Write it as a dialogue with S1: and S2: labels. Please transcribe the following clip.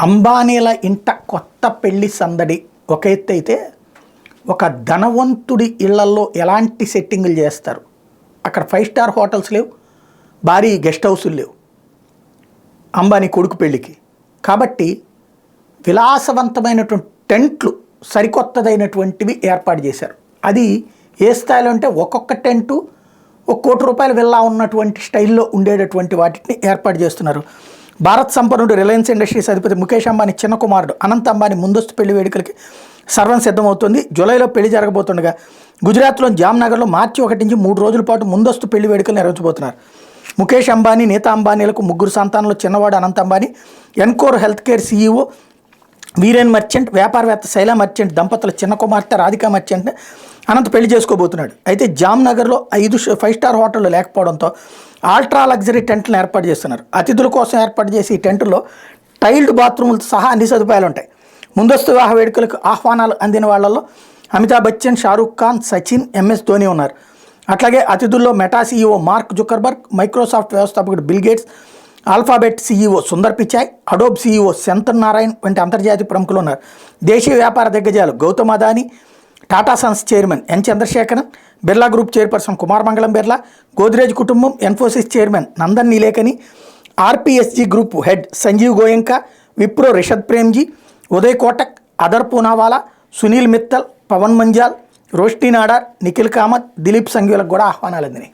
S1: అంబానీల ఇంట కొత్త పెళ్లి సందడి ఒక ఎత్తు అయితే, ఒక ధనవంతుడి ఇళ్లల్లో ఎలాంటి సెట్టింగులు చేస్తారు. అక్కడ 5 స్టార్ హోటల్స్ లేవు, భారీ గెస్ట్ హౌసులు లేవు అంబానీ కొడుకు పెళ్ళికి. కాబట్టి విలాసవంతమైనటువంటి టెంట్లు సరికొత్తదైనటువంటివి ఏర్పాటు చేశారు. అది ఏ స్థాయిలో అంటే ఒక్కొక్క టెంటు ₹1 కోటి విల్లా ఉన్నటువంటి స్టైల్లో ఉండేటటువంటి వాటిని ఏర్పాటు చేస్తున్నారు. భారత్ సంపన్నుడు రిలయన్స్ ఇండస్ట్రీస్ అధిపతి ముఖేష్ అంబానీ చిన్న కుమారుడు అనంత్ అంబానీ ముందస్తు పెళ్లి వేడుకలకి సర్వం సిద్ధమవుతుంది. జూలైలో పెళ్లి జరగబోతుండగా గుజరాత్లోని జామ్నగర్లో మార్చి 1 నుంచి 3 రోజుల పాటు ముందస్తు పెళ్లి వేడుకలు నిర్వహించబోతున్నారు. ముఖేష్ అంబానీ, నీతా అంబానీలకు 3 సంతానంలో చిన్నవాడు Anant Ambani, encore health care CEO Viren merchant, వ్యాపారవేత్త శైలా మర్చెంట్ దంపతుల చిన్న కుమార్తె రాధికా మర్చెంట్ అనంత్ పెళ్లి చేసుకోబోతున్నాడు. అయితే జామ్నగర్లో 5 స్టార్ హోటళ్ళు లేకపోవడంతో ఆల్ట్రా లగ్జరీ టెంట్లను ఏర్పాటు చేస్తున్నారు. అతిథుల కోసం ఏర్పాటు చేసి ఈ టెంట్లో టైల్డ్ బాత్రూములతో సహా అన్ని సదుపాయాలు ఉంటాయి. ముందస్తు వివాహ వేడుకలకు ఆహ్వానాలు అందిన వాళ్లలో అమితాబ్ బచ్చన్, షారూఖ్ ఖాన్, సచిన్, ఎంఎస్ ధోని ఉన్నారు. అట్లాగే అతిథుల్లో Meta CEO Mark Zuckerberg, Microsoft వ్యవస్థాపకుడు Bill Gates, Alphabet CEO Sundar Pichai, Adobe CEO Shantanu Narayen వంటి అంతర్జాతీయ ప్రముఖులు ఉన్నారు. దేశీయ వ్యాపార దిగ్గజాలు Gautam Adani, Tata Sons chairman N Chandrasekaran, Birla group chairperson Kumar Mangalam Birla, Godrej కుటుంబం, Infosys chairman Nandan Nilekani, RPSG group head Sanjiv Goenka, Wipro Rishad Premji, Uday Kotak, Adar Poonawalla, Sunil Mittal, Pawan Nandyal, Roshni Nadar, Nikhil Kamath, Dilip సంఘ్వీలకు కూడా ఆహ్వానాలు అందినాయి.